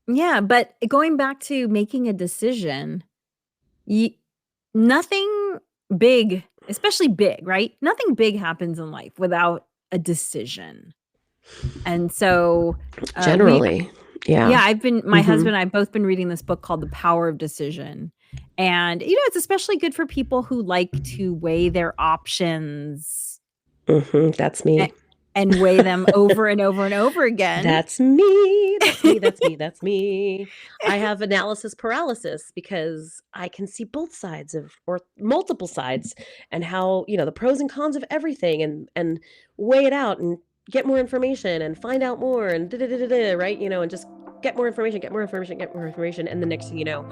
Yeah, but going back to making a decision, y nothing big, especially big, right? Nothing big happens in life without a decision. And so, we Generally. Yeah. yeah, my Mhm. husband and I have both been reading this book called The Power of Decision. And, it's especially good for people who like to weigh their options Mhm. That's a me. and weigh them over and over and over again. That's me. That's me. That's me. That's me. I have analysis paralysis because I can see both sides of or multiple sides and how, the pros and cons of everything and weigh it out and get more information and find out more and da da da da da, right? And just get more information, get more information, get more information. And the next thing you know,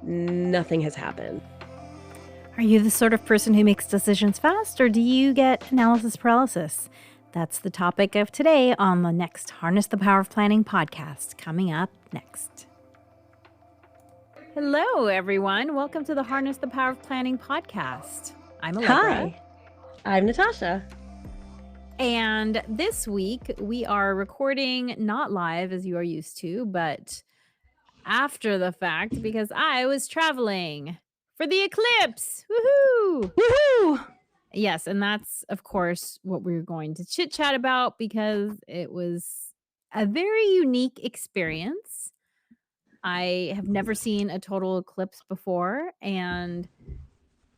nothing has happened. Are you the sort of person who makes decisions fast, or do you get analysis paralysis? That's the topic of today on the next Harness the Power of Planning podcast, coming up next. Hello, everyone. Welcome to the Harness the Power of Planning podcast. I'm Alegre. Hi, I'm Natasha. And this week we are recording not live as you are used to, but after the fact because I was traveling for the eclipse. Woohoo! Woohoo! Yes, and that's, of course, what we're going to chit chat about because it was a very unique experience. I have never seen a total eclipse before. And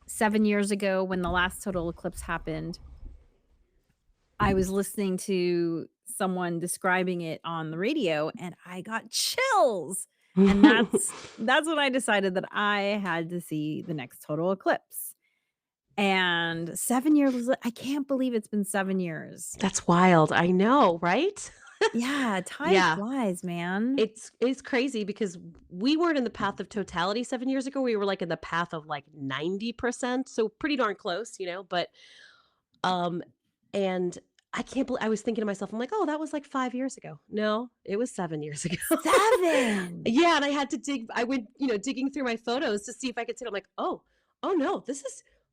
7 years ago, when the last total eclipse happened, I was listening to someone describing it on the radio and I got chills. And that's when I decided that I had to see the next total eclipse. And 7 years, I can't believe it's been 7 years. That's wild. I know, right? Yeah, time Yeah. flies, man. It's crazy because we weren't in the path of totality 7 years ago. We were, like, in the path of, like, 90%, so pretty darn close, but, um and I can't believe I was thinking to myself, I'm like, "Oh, that was, like, 5 years ago." No, it was 7 years ago. 7! Yeah, and I went, digging through my photos to see if I could see it. I'm like, "Oh, no,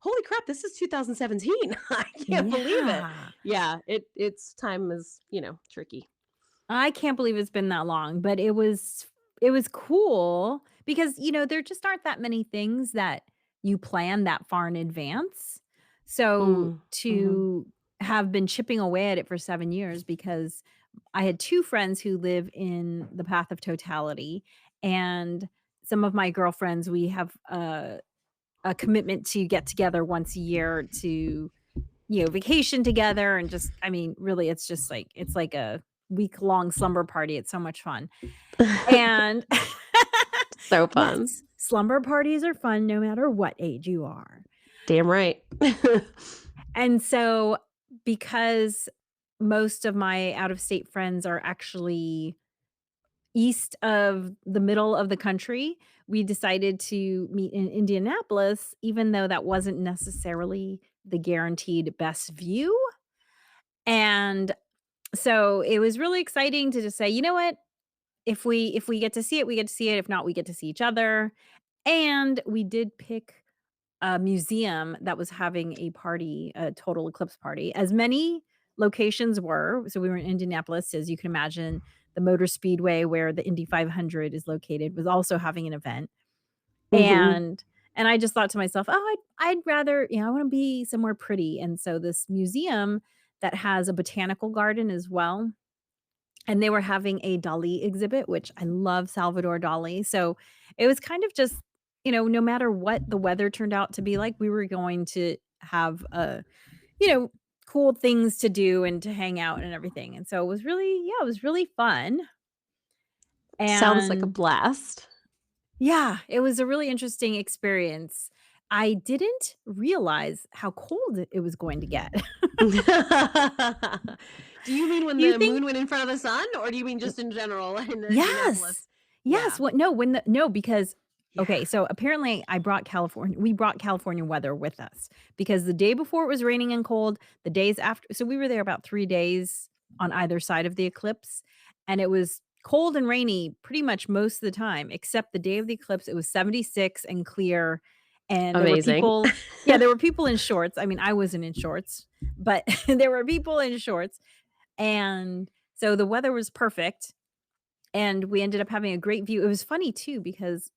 holy crap, this is 2017." I can't believe it. Yeah. Yeah, it's time is, tricky. I can't believe it's been that long, but it was cool because, there just aren't that many things that you plan that far in advance. So, Mm, mhm. to have been chipping away at it for 7 years because I had 2 friends who live in the path of totality, and some of my girlfriends, we have a commitment to get together once a year to, vacation together and just I mean, really, it's like a week-long slumber party. It's so much fun. And So fun. yes, slumber parties are fun no matter what age you are. Damn right. And so, because most of my out-of-state friends are actually east of the middle of the country, we decided to meet in Indianapolis, even though that wasn't necessarily the guaranteed best view. And so it was really exciting to just say, "You know what? If we get to see it, we get to see it. If not, we get to see each other." And we did pick a museum that was having a party, a total eclipse party, as many locations were. So we were in Indianapolis, as you can imagine, the motor speedway where the Indy 500 is located was also having an event. Mhm. And I just thought to myself, "Oh, I'd rather, I wanna be somewhere pretty." And so this museum that has a botanical garden as well, and they were having a Dali exhibit, which I love Salvador Dali. So it was kind of just, no matter what the weather turned out to be like, we were going to have, you know, cool things to do and to hang out and everything. And so it was really, yeah, it was really fun. Sounds like a And blast. yeah, it was a really interesting experience. I didn't realize how cold it was going to get. Do you mean when You the think moon went in front of the sun, or do you mean just in general in yes. Indianapolis? Yes, Yeah. what no, when the no, because Yeah. okay, so apparently we brought California weather with us because the day before it was raining and cold, the days after so we were there about 3 days on either side of the eclipse, and it was cold and rainy pretty much most of the time, except the day of the eclipse, it was 76 and clear, and there were Amazing. people yeah, there were people in shorts. I mean, I wasn't in shorts, but there were people in shorts, and so the weather was perfect. and we ended up having a great view. It was funny too because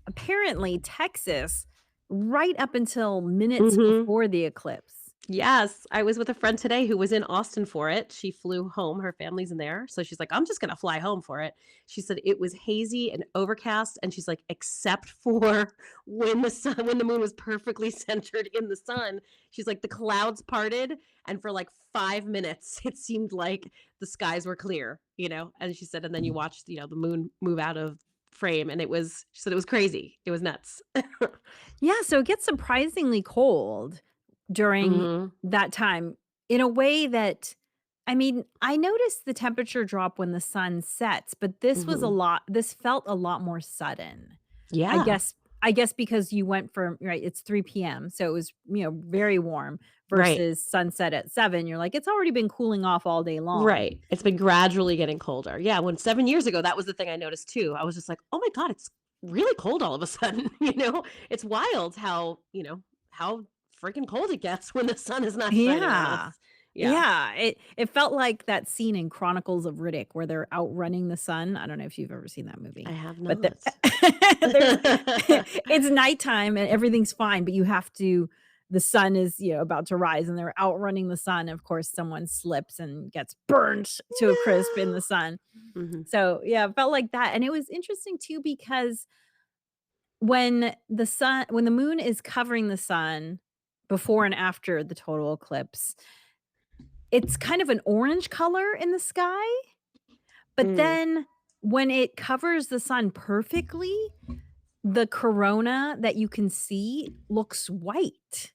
apparently Texas, right up until minutes Mhm. before the eclipse. Yes, I was with a friend today who was in Austin for it. She flew home, her family's in there, so she's like, "I'm just gonna fly home for it." She said it was hazy and overcast, and she's like, "Except for when the moon was perfectly centered in the sun." She's like, "The clouds parted, and for, like, 5 minutes, it seemed like the skies were clear," you know? And she said, and then you watched, the moon move out of frame, and she said it was crazy. It was nuts. Yeah, so it gets surprisingly cold during Mhm, that time in a way that I mean, I noticed the temperature drop when the sun sets, but mhm. this felt a lot more sudden. I Yeah, guess I guess because you went from right, it's 3 p.m., so it was, very warm right. versus sunset at 7, you're like, "It's already been cooling off all day long." Right. It's been gradually getting colder. Yeah, when 7 years ago, that was the thing I noticed too. I was just like, "Oh my god, it's really cold all of a sudden," you know? It's wild how freaking cold it gets when the sun is not shining on Yeah. us. Yeah. Yeah, it felt like that scene in Chronicles of Riddick where they're outrunning the sun. I don't know if you've ever seen that I movie, have but not. there's it's nighttime and everything's fine, but the sun is, about to rise and they're outrunning the sun. Of course, someone slips and gets burnt to a crisp in the No. sun. Mhm. So, yeah, it felt like that, and it was interesting too because when the moon is covering the sun before and after the total eclipse, it's kind of an orange color in the sky, but Mm, then when it covers the sun perfectly, the corona that you can see looks white.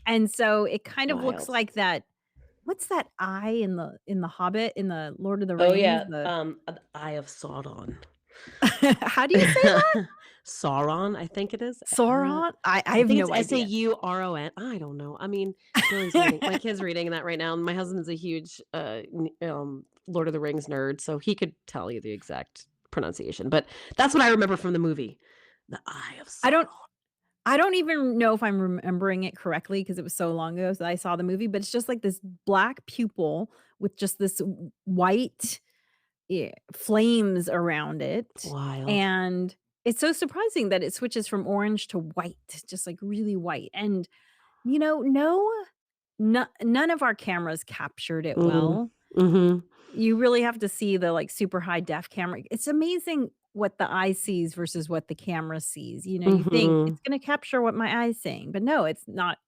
And so it kind of looks wild. like that what's that eye in the Hobbit, in the Lord of the Oh, Rings? yeah, The The Eye of Sauron. how do you say that? Sauron, I think it is. Sauron? I I have think it's no idea. Sauron. I don't know. I mean, Billy's reading my kid's reading that right now, and my husband's a huge, Lord of the Rings nerd, so he could tell you the exact pronunciation, but that's what I remember from the movie, The Eye of I don't Sauron. I don't even know if I'm remembering it correctly because it was so long ago that I saw the movie, but it's just like this black pupil with just this white, flames around it, Wild. and it's so surprising that it switches from orange to white, just, like, really white, and, none of our cameras captured it Mm. well. Mhm. You really have to see the, like, super high def camera. It's amazing what the eye sees versus what the camera sees. You think, Mhm. "It's gonna capture what my eye's seeing," but no, it's not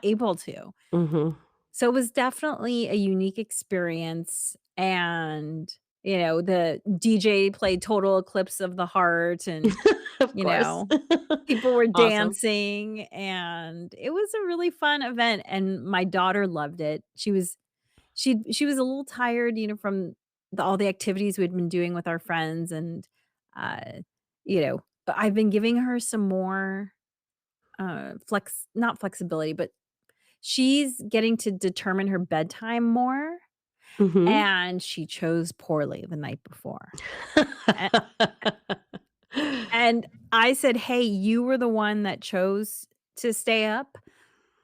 able to. Mhm. So, it was definitely a unique experience, and, the DJ played Total Eclipse of the Heart, and, Of you course. know, people were Awesome. dancing, and it was a really fun event, and my daughter loved it. She was a little tired, from all the activities we'd been doing with our friends, and, but I've been giving her some more, not flexibility, but she's getting to determine her bedtime more, Mhm. and she chose poorly the night before. A and I said, "Hey, you were the one that chose to stay up.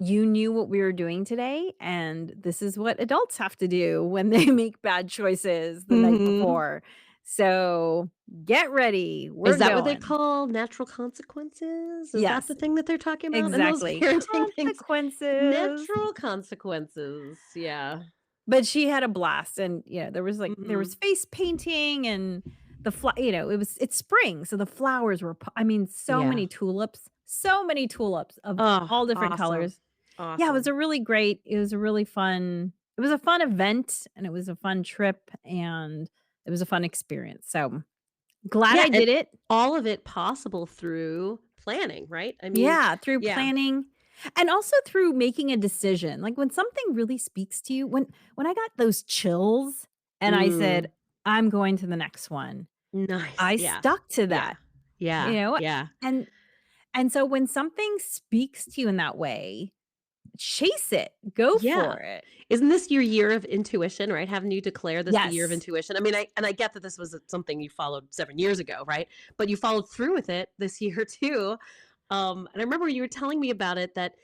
You knew what we were doing today, and this is what adults have to do when they make bad choices the night Mhm. before. So, get ready, we're Is that what they going." call natural consequences? Is that the Yes, thing that they're talking about in those exactly. parenting things? Consequences. Natural consequences, yeah. But she had a blast, and, there was Mhm. face painting and it's spring, so the flowers were I mean, Yeah. so many tulips of Oh, all different awesome. colors. Yeah, Awesome. it was a really fun it was a fun event, and it was a fun trip, and it was a fun experience, so, glad Yeah, I and did it. all of it possible through planning, right? I mean, Yeah, through yeah. planning, and also through making a decision, like, when something really speaks to you when I got those chills and I said, Mm. "I'm going to the next one," Nice. I Yeah. stuck to Yeah. that, you Yeah. know, Yeah. and and so when something speaks to you in that way, chase it, go Yeah. for it. Isn't this your year of intuition, right? Haven't you declared this the year of Yes. intuition? I mean, I get that this was something you followed 7 years ago, right? But you followed through with it this year too. And I remember you were telling me about it that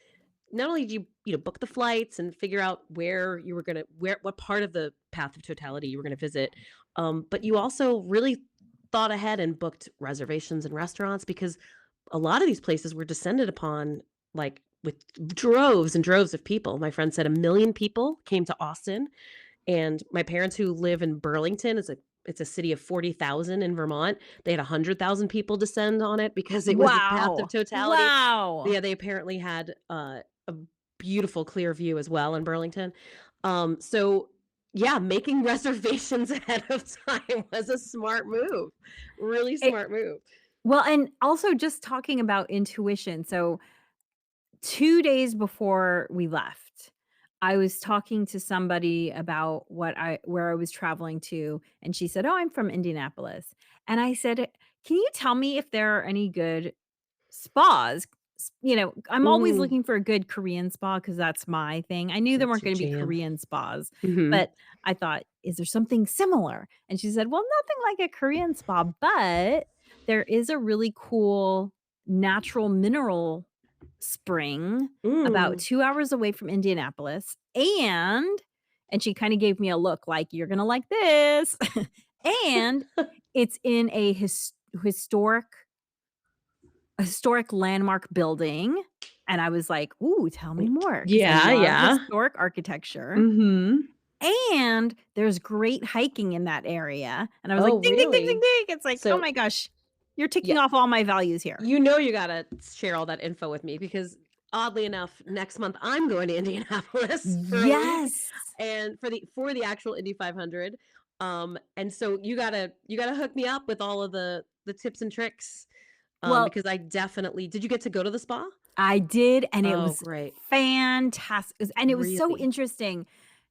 not only did you book the flights and figure out where you were gonna where what part of the path of totality you were gonna visit, But you also really thought ahead and booked reservations and restaurants because a lot of these places were descended upon, like, with droves and droves of people. My friend said 1,000,000 people came to Austin, and my parents who live in Burlington, it's a city of 40,000 in Vermont. They had 100,000 people descend on it because it was a path of Wow. totality. Wow. Yeah, they apparently had, a beautiful clear view as well in Burlington. So yeah, making reservations ahead of time was a smart move. Really It smart move. well, and also just talking about intuition. So 2 days before we left, I was talking to somebody about where I was traveling to, and she said, "Oh, I'm from Indianapolis." And I said, "Can you tell me if there are any good spas?" I'm always Mhm. looking for a good Korean spa because that's my thing. I knew there That's weren't your gonna be jam. Korean spas, Mhm. but I thought, "Is there something similar?" And she said, "Well, nothing like a Korean spa, but there is a really cool natural mineral spring about Mm. 2 hours away from Indianapolis, and she kinda gave me a look like, "You're gonna like this." And it's in historic landmark building, and I was like, "Ooh, tell me more," because I Yeah, love yeah. historic architecture, Mhm. and there's great hiking in that area, and I was like, Oh, "Ding, ding, ding, ding, really? ding." It's like, "Oh So my gosh, you're ticking yeah, off all my values here." you gotta share all that info with me because oddly enough, next month I'm going to Indianapolis for a week Yes. and for the actual Indy 500. And so you gotta hook me up with all of the tips and tricks, Well, because I definitely did you get to go to the spa? I did, and it Oh, was great. fantastic, and it was so Really? interesting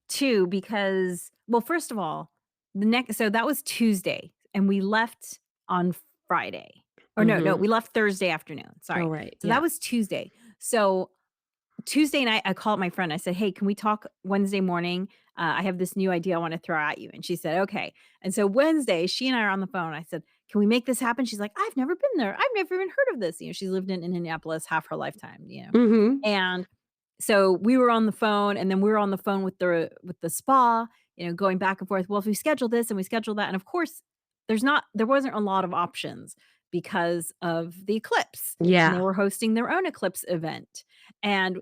too because well, first of all, the next so that was Tuesday, and we left on Friday. Or no, Mhm. we left Thursday afternoon, Oh, sorry. right. So that Yeah. was Tuesday. So Tuesday night, I called my friend. I said, "Hey, can we talk Wednesday morning? I have this new idea I want to throw at you." And she said, "Okay." And so Wednesday, she and I are on the phone. I said, "Can we make this happen?" She's like, "I've never been there. I've never even heard of this." She's lived in Indianapolis half her lifetime. Mhm. And so we were on the phone, and then we were on the phone with the spa, going back and forth. Well, if we schedule this and we schedule that, and of course, there wasn't a lot of options because of the eclipse, and they Yeah. were hosting their own eclipse event. And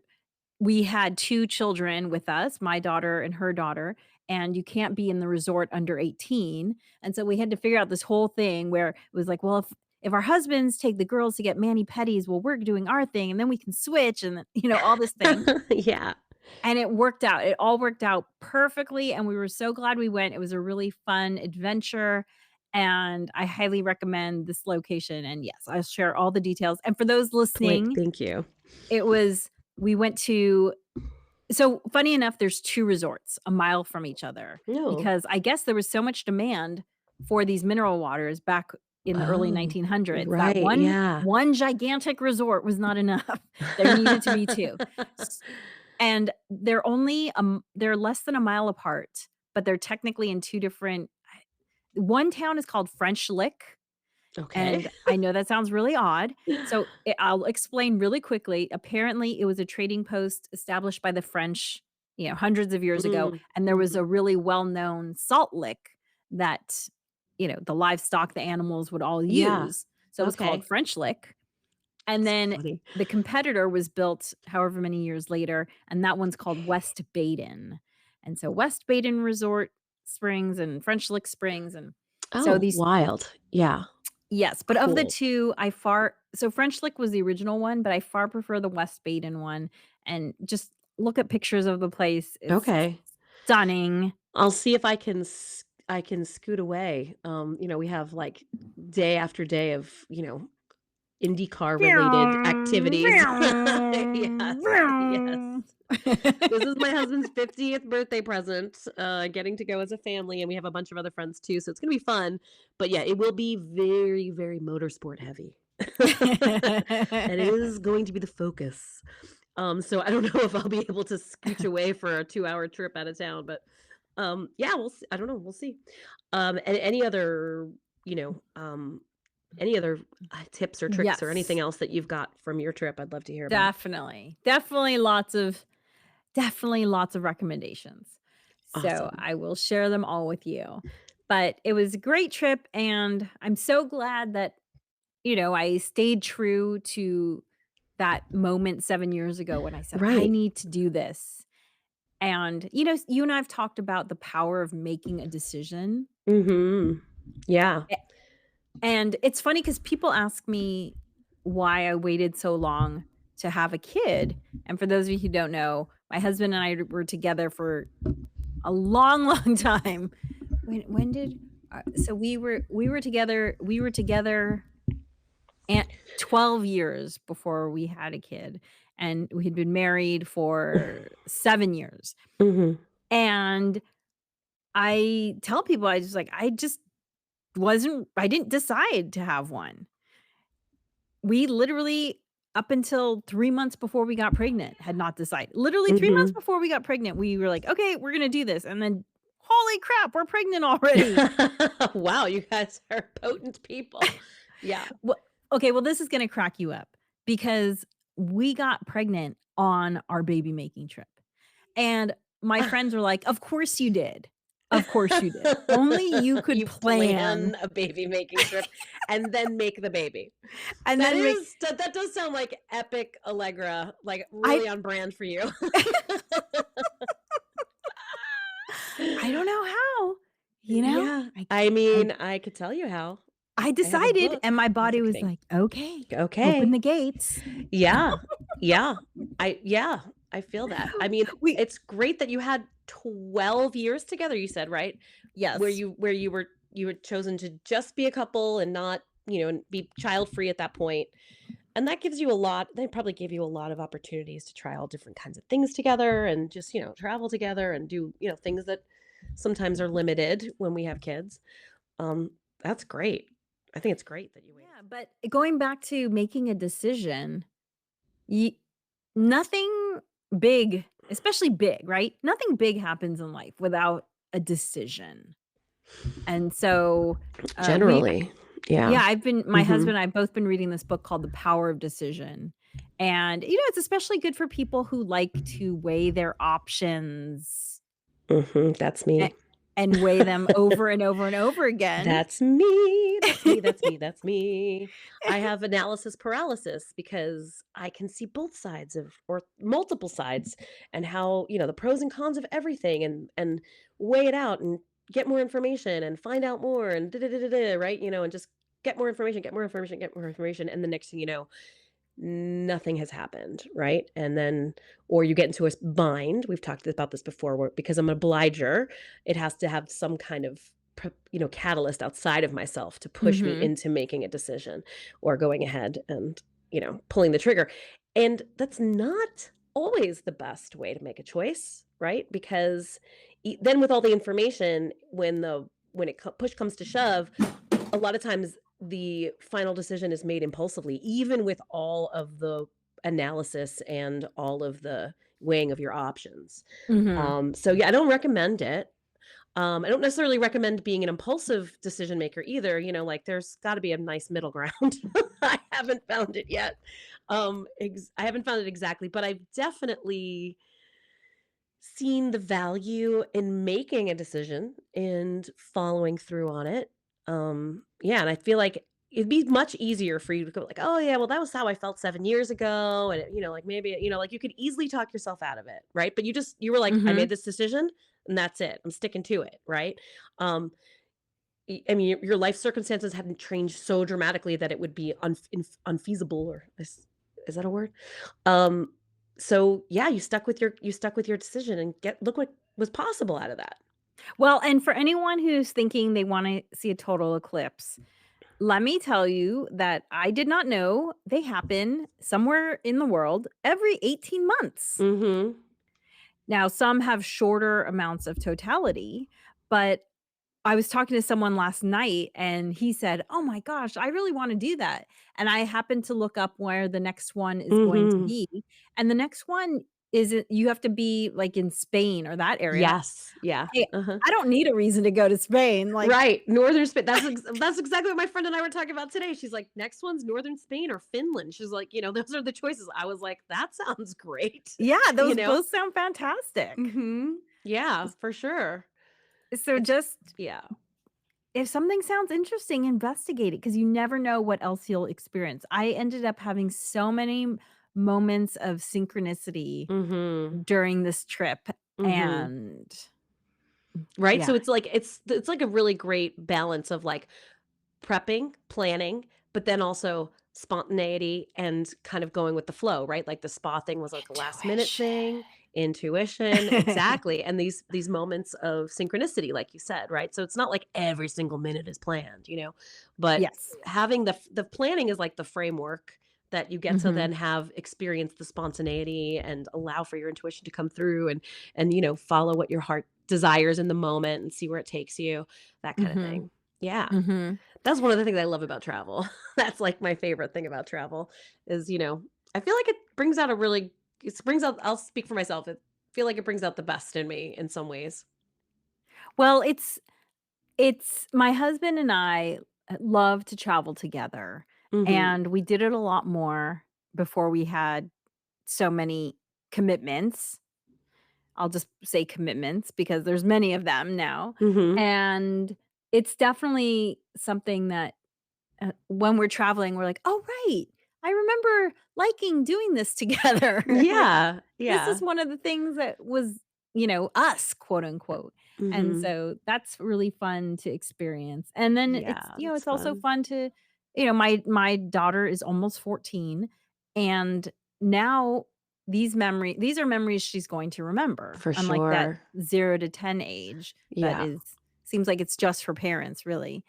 we had 2 children with us, my daughter and her daughter, and you can't be in the resort under 18, and so we had to figure out this whole thing where it was like, well, if our husbands take the girls to get mani-pedis, well, we're doing our thing, and then we can switch and then, all this thing, Yeah. and it worked out. It all worked out perfectly, and we were so glad we went. It was a really fun adventure, and I highly recommend this location, and yes, I'll share all the details, and for those Point. listening, Thank you. it was we went to so, funny enough, there's 2 resorts a mile from each other No. because I guess there was so much demand for these mineral waters back in the early Oh, 1900s that right, one yeah. one gigantic resort was not enough. There needed to be 2. S and they're less than a mile apart, but they're technically in 2 different one town is called French Lick, Okay. and I know that sounds really odd. So, I'll explain really quickly. Apparently, it was a trading post established by the French, hundreds of years ago, Mm, and there was mhm. a really well-known salt lick that, the livestock, the animals would all Yeah. use. So, it was called Okay. French Lick, and So then funny. the competitor was built however many years later, and that one's called West Baden. And so West Baden Resort Springs and French Lick Springs, and so Oh, these wild. Yeah. yes, but of the Cool. 2, French Lick was the original one, but I far prefer the West Baden one, and just look at pictures of the place, it's Okay. stunning. I'll see if I can scoot away. We have, like, day after day of, IndyCar related activities. Yes, yes. This is my husband's 50th birthday present, getting to go as a family, and we have a bunch of other friends too, so it's gonna be fun. But yeah, it will be very, very motorsport heavy. That is going to be the focus. So I don't know if I'll be able to scooch away for a 2-hour trip out of town, but yeah, we'll see. I don't know. We'll see. And you know, um, any other tips or tricks or anything Yes, else that you've got from your trip, I'd love to hear about. definitely. Definitely lots of recommendations. So, Awesome. I will share them all with you. But it was a great trip, and I'm so glad that, I stayed true to that moment 7 years ago when I said, "I Right. need to do this." And, you and I have talked about the power of making a decision. Mhm. Yeah. A and it's funny because people ask me why I waited so long to have a kid, and for those of you who don't know, my husband and I were together for a long, long time. When did so we were together and 12 years before we had a kid, and we had been married for 7 years. Mhm. And I tell people I just wasn't I didn't decide to have one. We literally up until 3 months before we got pregnant had not decided. Literally 3 months Mhm. before we got pregnant, we were like, "Okay, we're gonna do this." And then, holy crap, we're pregnant already. Wow, you guys are potent people. Yeah. Well, okay, well, this is gonna crack you up because we got pregnant on our baby making trip, and my friends were like, "Of course you did. Of course you did. Only you could You plan plan a baby making trip and then make the baby. and That then make." is that does sound like epic Allegra, like, I really on brand for you. I don't know how, you know? Yeah. I I I mean, I could tell you how. I I have a decided, and book. my Just body was kidding. like, "Okay, open Okay. the gates." Yeah. Yeah. Yeah, I feel that. I mean, We it's great that you had 12 years together, you said, right? Where Yes. you were chosen to just be a couple and not, and be child free at that point. And that gives you a lot they probably gave you a lot of opportunities to try all different kinds of things together and just, travel together and do, things that sometimes are limited when we have kids. Um, that's great. I think it's great that you waited Yeah, so but going back to making a decision, ye nothing big, especially big, right? Nothing big happens in life without a decision. And so, we generally. Yeah. yeah, I've been my Mhm. husband and I have both been reading this book called The Power of Decision. And, it's especially good for people who like to weigh their options Mhm. That's a me. and weigh them over and over and over again. That's me. That's me. That's me. That's me. I have analysis paralysis because I can see both sides of or multiple sides and how, the pros and cons of everything and weigh it out and get more information and find out more and da da da da da, right? And just get more information, get more information, get more information. And the next thing you know, nothing has happened, right? And then or you get into a bind. We've talked about this before where because I'm an obliger, it has to have some kind of catalyst outside of myself to push me Mhm. into making a decision or going ahead and, pulling the trigger. And that's not always the best way to make a choice, right? Because then with all the information when push comes to shove, a lot of times the final decision is made impulsively, even with all of the analysis and all of the weighing of your options. Mhm. So yeah, I don't recommend it. I don't necessarily recommend being an impulsive decision maker either. Like there's got to be a nice middle ground. I haven't found it yet. I haven't found it exactly, but I've definitely seen the value in making a decision and following through on it. Yeah, and I feel like it'd be much easier for you to go like, "Oh yeah, well that was how I felt 7 years ago," and like maybe, like you could easily talk yourself out of it, right? But you were like, "I made Mhm. this decision and that's it. I'm sticking to it," right? Um I mean, your life circumstances hadn't changed so dramatically that it would be unfeasible or is that a word? Um, so yeah, you stuck with your decision and look what was possible out of that. Well, and for anyone who's thinking they wanna see a total eclipse, let me tell you that I did not know they happen somewhere in the world every 18 months. Mhm. Now, some have shorter amounts of totality, but I was talking to someone last night and he said, "Oh my gosh, I really wanna do that." And I happened to look up where the next one is going to Mhm. be, and the next one you have to be, like, in Spain or that area. Yes. Yeah. Hey, Uh-huh. I don't need a reason to go to Spain, like. Right. Northern Spain. That's exactly what my friend and I were talking about today. She's like, "Next one's Northern Spain or Finland." She's like, "Those are the choices." I was like, "That sounds great." Yeah, You those know? both sound fantastic. Mhm. Yeah, for sure. So It's just yeah. if something sounds interesting, investigate it because you never know what else you'll experience. I ended up having so many moments of synchronicity Mhm. during this trip, Mhm. and Right? yeah, So it's like a really great balance of, like, prepping, planning, but then also spontaneity and kind of going with the flow, right? Like the spa thing was like a last minute thing, intuition, intuition. exactly. And these moments of synchronicity, like you said, right? So it's not like every single minute is planned, you know, but Yes. having the planning is like the framework that you get to Mhm. then have experience the spontaneity and allow for your intuition to come through and follow what your heart desires in the moment and see where it takes you, that kind of Mhm. thing. Yeah. Mhm. That's one of the things I love about travel. That's, like, my favorite thing about travel is, I feel like it brings out a really it brings out I'll speak for myself, I feel like it brings out the best in me in some ways. Well, it's my husband and I, love to travel together, Mhm. and we did it a lot more before we had so many commitments. I'll just say commitments because there's many of them now, Mhm. and it's definitely something that, when we're traveling, we're like, "Oh, right. I remember liking doing this together." Like, Yeah, this is yeah. one of the things that was, "us," quote, unquote, and Mhm. so that's really fun to experience, and then it's Yeah, that's it's also fun. fun to my daughter is almost 14, and now these are memories she's going to remember, For unlike that sure. 0 to 10 age that Yeah. is seems like it's just for parents, really.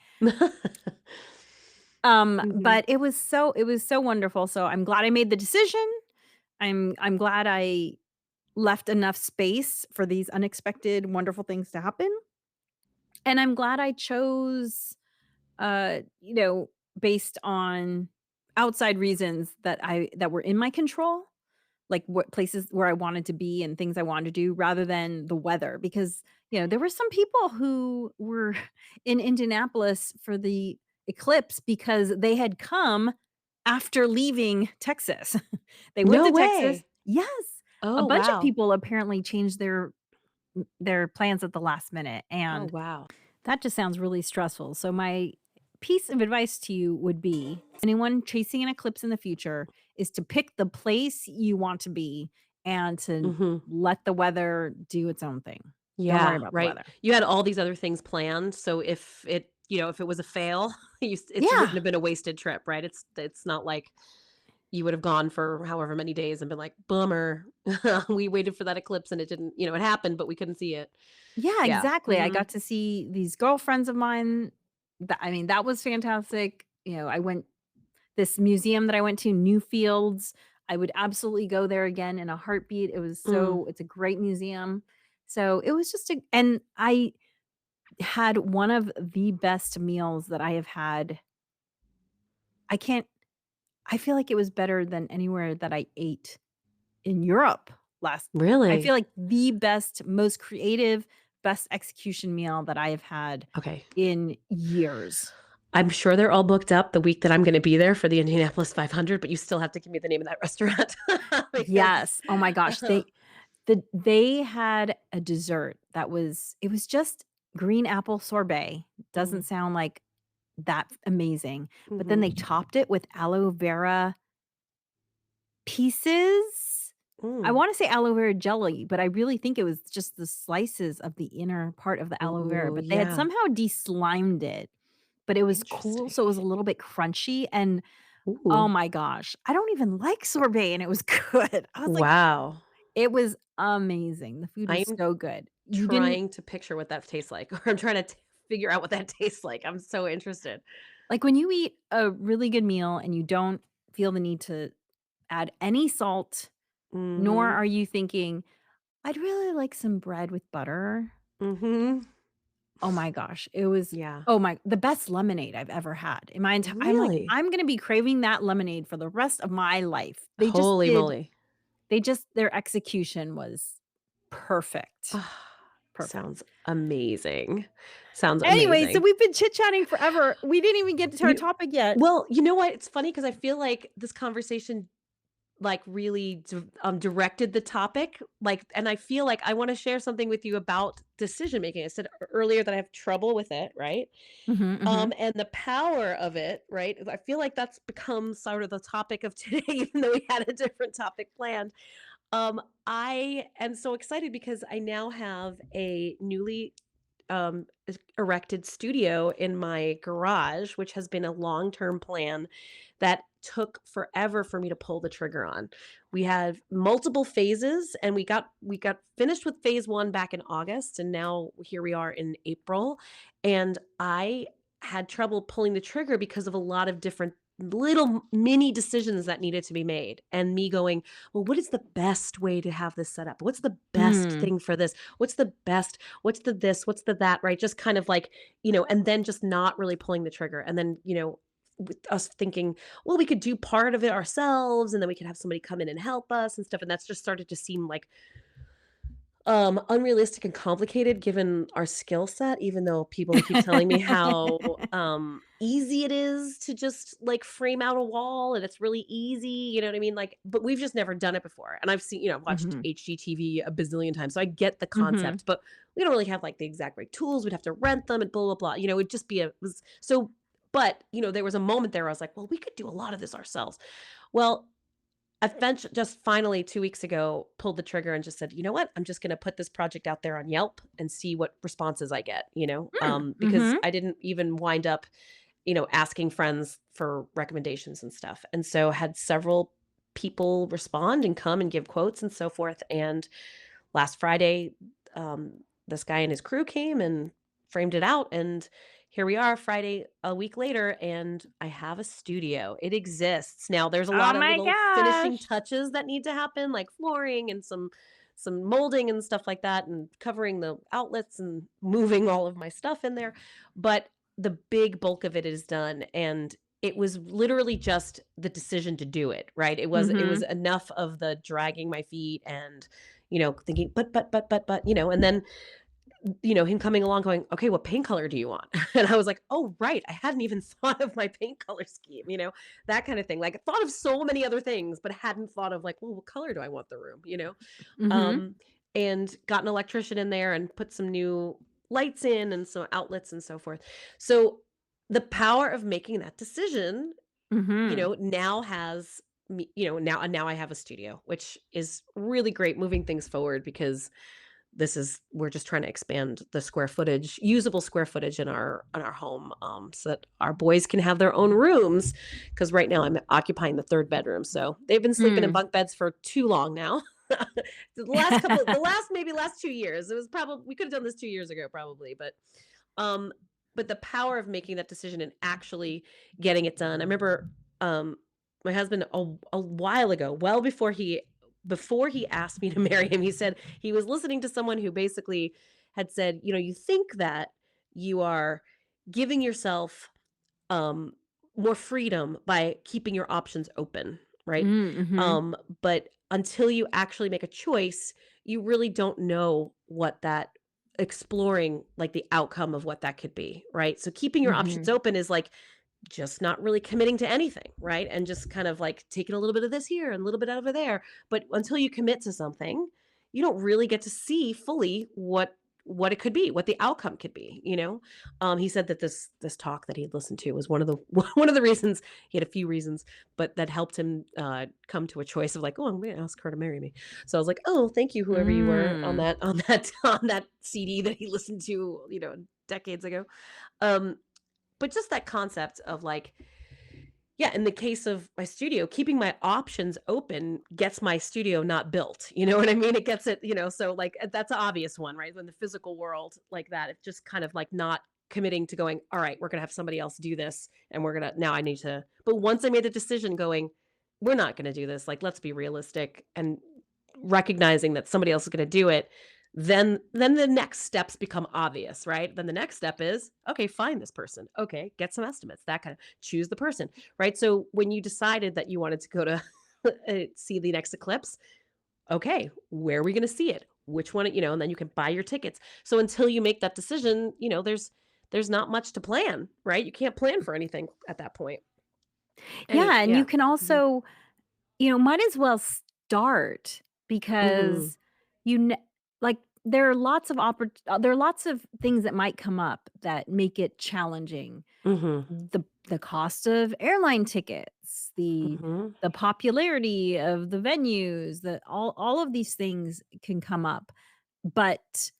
Mhm. But it was so wonderful, so I'm glad I made the decision. I'm glad I left enough space for these unexpected wonderful things to happen, and I'm glad I chose, based on outside reasons that were in my control, like what places where I wanted to be and things I wanted to do rather than the weather because, there were some people who were in Indianapolis for the eclipse because they had come after leaving Texas. They went No to Texas. way. Yes. A Oh, bunch of wow. people apparently changed their plans at the last minute, Oh, and wow. that just sounds really stressful. So my piece of advice to you would be anyone chasing an eclipse in the future is to pick the place you want to be and to Mhm. let the weather do its own thing. Don't worry Yeah, about the right. weather. You had all these other things planned, so if it was a fail, it wouldn't Yeah. have been a wasted trip, right? It's not like you would have gone for however many days and been like, "Bummer. We waited for that eclipse and it didn't, it happened, but we couldn't see it." Yeah, Yeah. exactly. I Mhm. got to see these girlfriends of mine. That was fantastic. I went this museum that I went to, Newfields, I would absolutely go there again in a heartbeat. Mm. It's a great museum. So, it was just a and I had one of the best meals that I have had. I can't I feel like it was better than anywhere that I ate in Europe last I feel Really? like the best, most creative, best execution meal that I have had Okay. in years. I'm sure they're all booked up the week that I'm gonna be there for the Indianapolis 500, but you still have to give me the name of that restaurant because Yes. Oh my gosh. They had a dessert that it was just green apple sorbet. Doesn't Mm. sound like that amazing, but then Mhm. they topped it with aloe vera pieces. I Mm. wanna say aloe vera jelly, but I really think it was just the slices of the inner part of the aloe vera, Ooh, but they had yeah. somehow deslimed it, but it was cool, Interesting. so it was a little bit crunchy, and oh Ooh. my gosh, I don't even like sorbet, and it was good. I was like, Wow. it was amazing. The food was I'm so good. You didn't trying to picture what that tastes like, or I'm trying to figure out what that tastes like. I'm so interested. like, when you eat a really good meal and you don't feel the need to add any salt, nor Mhm. are you thinking, "I'd really like some bread with butter." Mhm. Oh my gosh, it was Yeah. the best lemonade I've ever had in my entire I'm like, Really? "I'm gonna be craving that lemonade for the rest of my life." Holy moly. Their execution was perfect. Perfect. Sounds amazing. Sounds Anyway, so amazing. we've been chit-chatting forever. We didn't even get to our You topic yet. Well, you know what? It's funny because I feel like this conversation like, really directed the topic, like and I feel like I wanna share something with you about decision making. I said earlier that I have trouble with it, right? Mhm, mhm. And the power of it, right? I feel like that's become sort of the topic of today, even though we had a different topic planned. I am so excited because I now have a newly erected studio in my garage, which has been a long-term plan that took forever for me to pull the trigger on. We had multiple phases and we got finished with phase 1 back in August and now here we are in April and I had trouble pulling the trigger because of a lot of different little mini decisions that needed to be made and me going, "Well, what is the best way to have this set up? What's the best Mm. thing for this? What's the best what's the this, what's the that, right? Just kind of like, and then just not really pulling the trigger. And then, with us thinking, well, we could do part of it ourselves and then we could have somebody come in and help us and stuff. And that's just started to seem like unrealistic and complicated given our skill set, even though people keep telling me how, easy it is to just, like, frame out a wall and it's really easy, you know what I mean? Like, but we've just never done it before, and I've seen watched Mhm, HGTV a bazillion times, so I get the mhm. concept, but we don't really have, like, the exact right tools, we'd have to rent them and blah, blah, blah, it'd just be a was so but, there was a moment there where I was like, "Well, we could do a lot of this ourselves." Well, just finally 2 weeks ago, pulled the trigger and just said, "You know what? I'm just gonna put this project out there on Yelp and see what responses I get," Mm, because mhm. I didn't even wind up, asking friends for recommendations and stuff, and so had several people respond and come and give quotes and so forth, and last Friday, this guy and his crew came and framed it out, and here we are Friday a week later, and I have a studio. It exists. Now there's a Oh lot of my little finishing gosh. touches that need to happen, like flooring and some molding and stuff like that, and covering the outlets and moving all of my stuff in there. But the big bulk of it is done, and it was literally just the decision to do it, right? It was Mhm. enough of the dragging my feet and thinking, but, and then, him coming along going, okay, what paint color do you want? And I was like, oh, right. I hadn't even thought of my paint color scheme, that kind of thing. Like, I thought of so many other things, but hadn't thought of like, well, what color do I want the room? Mhm. Um, and got an electrician in there and put some new lights in and some outlets and so forth. So the power of making that decision Mhm. now has me, now I have a studio, which is really great moving things forward because we're just trying to expand the square footage, usable square footage in our home, so that our boys can have their own rooms. Because right now I'm occupying the third bedroom, so they've been sleeping in Mm. bunk beds for too long now. The last maybe last 2 years, it was probably we could have done this 2 years ago, probably, um, but the power of making that decision and actually getting it done. I remember, my husband a while ago, well before he asked me to marry him, he said he was listening to someone who basically had said, "You think that you are giving yourself um, more freedom by keeping your options open, right? Mm, mhm. But until you actually make a choice, you really don't know what that exploring like the outcome of what that could be, right? So keeping your options Mhm. open is like just not really committing to anything, right? And just kind of like taking a little bit of this here and a little bit over there. But until you commit to something, you don't really get to see fully what it could be, what the outcome could be. He said that this talk that he had listened to was one of the one of the reasons he had a few reasons, but that helped him come to a choice of like, oh, I'm gonna ask her to marry me. So I was like, oh, thank you, whoever you were on Mm. that on that CD that he listened to, decades ago. Um, but just that concept of like, yeah, in the case of my studio, keeping my options open gets my studio not built. You know what I mean? It gets it, so like that's an obvious one, right? In the physical world like that, it's just kind of like not committing to going, all right, we're gonna have somebody else do this and we're gonna now I need to but once I made the decision going, we're not gonna do this, like let's be realistic and recognizing that somebody else is gonna do it, then the next steps become obvious, right? Then the next step is, okay, find this person. Okay, get some estimates, that kind of choose the person, right? So when you decided that you wanted to go to see the next eclipse, okay, where are we going to see it? Which one, and then you can buy your tickets. So until you make that decision, there's not much to plan, right? You can't plan for anything at that point. Yeah, and you Yeah. can Mhm. also might as well start Mhm. because you kn like, there are lots of things that might come up that make it challenging. Mhm. The cost of airline tickets, Mhm. the popularity of the venues, all of these things can come up. But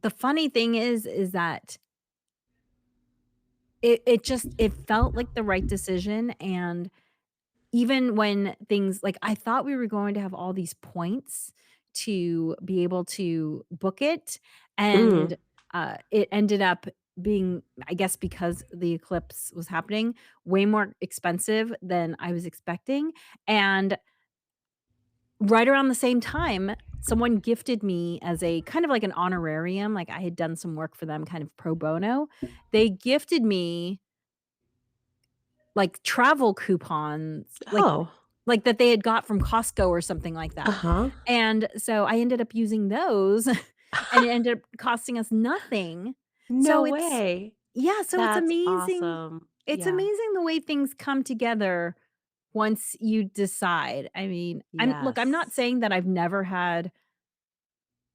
the funny thing is that it felt like the right decision, and even when things like, I thought we were going to have all these points to be able to book it, Mm. and, it ended up being, I guess because the eclipse was happening, way more expensive than I was expecting, and right around the same time, someone gifted me as a kind of like an honorarium, like I had done some work for them kind of pro bono. They gifted me, like, travel coupons, Oh. like that they had got from Costco or something like that, Uh-huh. and so I ended up using those, and it ended up costing us nothing. No So it's way. yeah, so That's awesome. it's Yeah. amazing the way things come together once you decide. I mean, I'm not Yes. saying that I've never had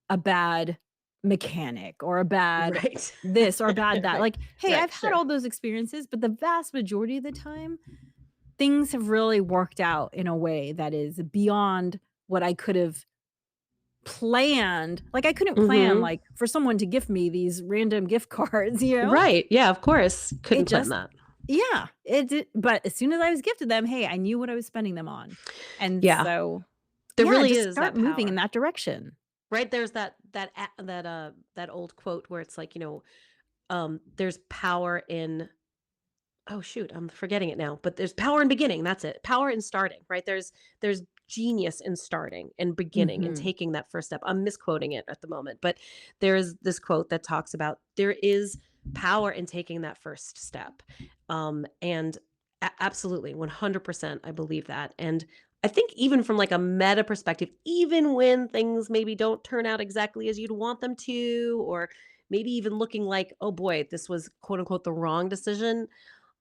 a bad mechanic or a bad Right. this or a bad that. Right. Like, hey, I've Right, had sure. all those experiences, but the vast majority of the time, things have really worked out in a way that is beyond what I could have planned. Like, I couldn't plan, Mhm. like, for someone to gift me these random gift cards, you know? Right, yeah, of course. It Couldn't plan just that. yeah, it did, but as soon as I was gifted them, hey, I knew what I was spending them on. And Yeah. so, There yeah, really just is start that moving in power. that direction. Right, there's that old quote where it's like, there's power in oh, shoot, I'm forgetting it now, but there's power in beginning, that's it. Power in starting, right? There's genius in starting and beginning and Mhm. taking that first step. I'm misquoting it at the moment, but there is this quote that talks about there is power in taking that first step. And absolutely, 100%, I believe that. And I think even from like a meta perspective, even when things maybe don't turn out exactly as you'd want them to, or maybe even looking like, oh boy, this was quote unquote the wrong decision,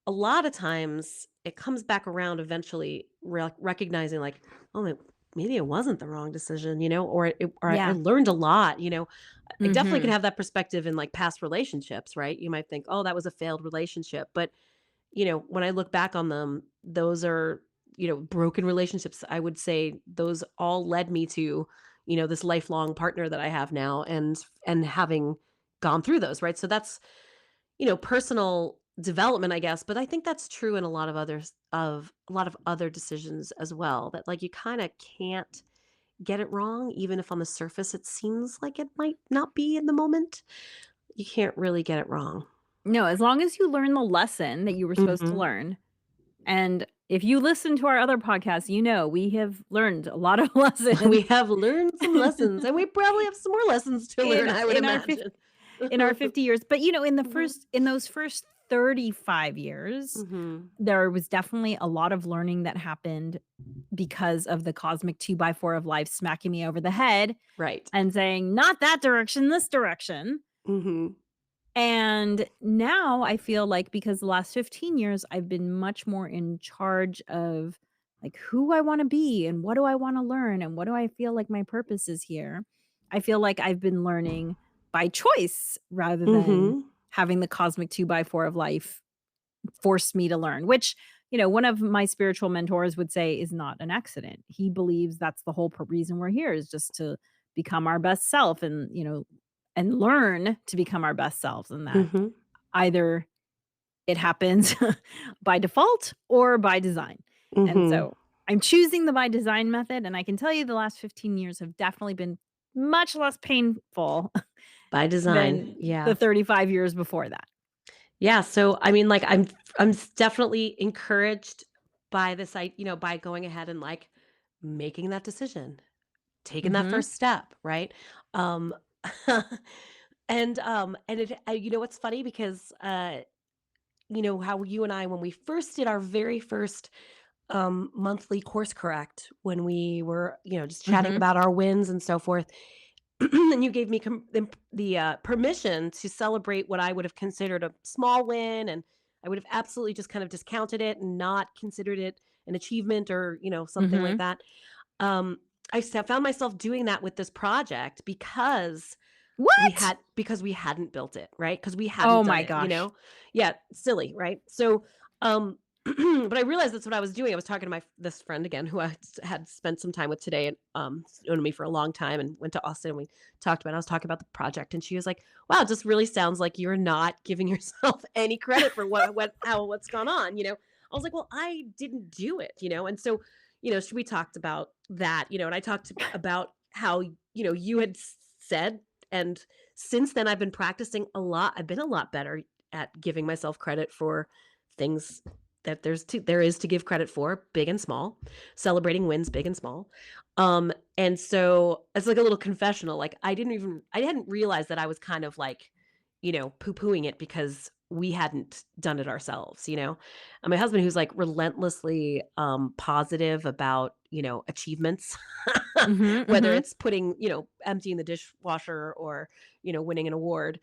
a lot of times it comes back around eventually recognizing like, oh, maybe it wasn't the wrong decision, or I Yeah. learned a lot. I definitely can Mhm. have that perspective in like past relationships, right? You might think, oh, that was a failed relationship, but when I look back on them, those are, broken relationships. I would say those all led me to, this lifelong partner that I have now, and having gone through those, right? So that's, personal development, I guess, but I think that's true in a lot of other decisions as well, that like you kind of can't get it wrong, even if on the surface it seems like it might not be in the moment. You can't really get it wrong. No, as long as you learn the lesson that you were supposed to Mhm. learn, and if you listen to our other podcasts, we have learned a lot of lessons We have learned some lessons, and we probably have some more lessons to learn, I would in our imagine. in our 50 years. But, Mhm. in those first 35 years, Mhm. there was definitely a lot of learning that happened because of the cosmic 2 by 4 of life smacking me over the head Right. and saying, "Not that direction, this direction." Mhm. And now I feel like because the last 15 years, I've been much more in charge of, like, who I wanna be and what do I wanna learn and what do I feel like my purpose is here. I feel like I've been learning by choice rather than Mhm. having the cosmic 2 by 4 of life force me to learn, which, one of my spiritual mentors would say is not an accident. He believes that's the whole reason we're here is just to become our best self and, and learn to become our best selves, and that Mhm. either it happens by default or by design. And Mhm. so I'm choosing the by design method. And I can tell you the last 15 years have definitely been much less painful By design. than the Yeah. 35 years before that. Yeah, so I mean, like, definitely encouraged by this, by going ahead and like making that decision, taking that Hmm. first step, right? Um, and what's funny because how you and I, when we first did our very first monthly course correct, when we were just chatting Hmm. about our wins and so forth, and you gave me the permission to celebrate what I would have considered a small win, and I would have absolutely just kind of discounted it and not considered it an achievement or, something like Mhm. that. Um, found myself doing that with this project What? because we hadn't built it, right? Because we hadn't Oh done my it, gosh. Yeah, silly, right? So, but I realized that's what I was doing. I was talking to this friend again who had spent some time with today and known me for a long time and went to Austin and we talked about I was talking about the project and she was like, "Wow, it just really sounds like you're not giving yourself any credit for what's gone on, I was like, "Well, I didn't do it, And so, we talked about that, and I talked about how, you had said and since then, I've been practicing a lot. I've been a lot better at giving myself credit for things that there is to give credit for, big and small, celebrating wins, big and small. And so it's like a little confessional. Like I hadn't realized that I was kind of like, poo-pooing it because we hadn't done it ourselves, And my husband, who's like relentlessly positive about, achievements, Mhm, whether mhm. it's putting, emptying the dishwasher or, winning an award.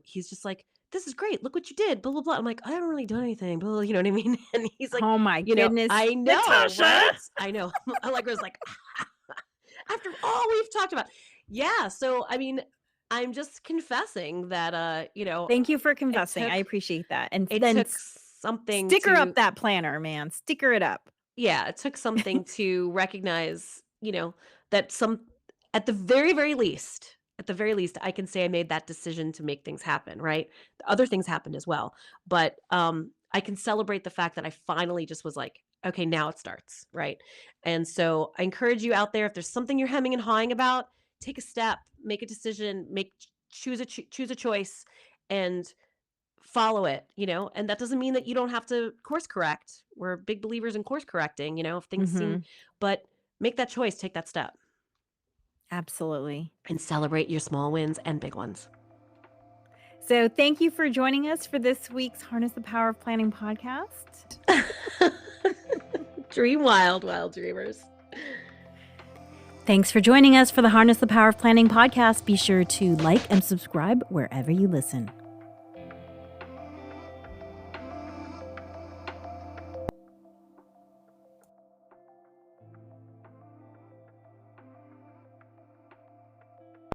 He's just like, "This is great. Look what you did, blah, blah, blah." I'm like, "I haven't really done anything, blah, blah," you know what I mean? And he's like, Oh my goodness. "I know, Natasha! right? I know." Allegra's like, "After all we've talked about." Yeah, so, I mean, I'm just confessing that, Thank you for it confessing. I took appreciate that. And it then took something sticker up to that planner, man. Sticker it up. yeah, it took something to recognize, that at the very, very least, I can say I made that decision to make things happen, right? Other things happened as well. But I can celebrate the fact that I finally just was like, okay, now it starts, right? And so I encourage you out there, if there's something you're hemming and hawing about, take a step, make a decision, choose a choice and follow it, and that doesn't mean that you don't have to course correct. We're big believers in course correcting, if things seem Mhm. but make that choice, take that step, Absolutely. and celebrate your small wins and big ones. So, thank you for joining us for this week's Harness the Power of Planning podcast. Dream wild, wild dreamers. Thanks for joining us for the Harness the Power of Planning podcast. Be sure to like and subscribe wherever you listen.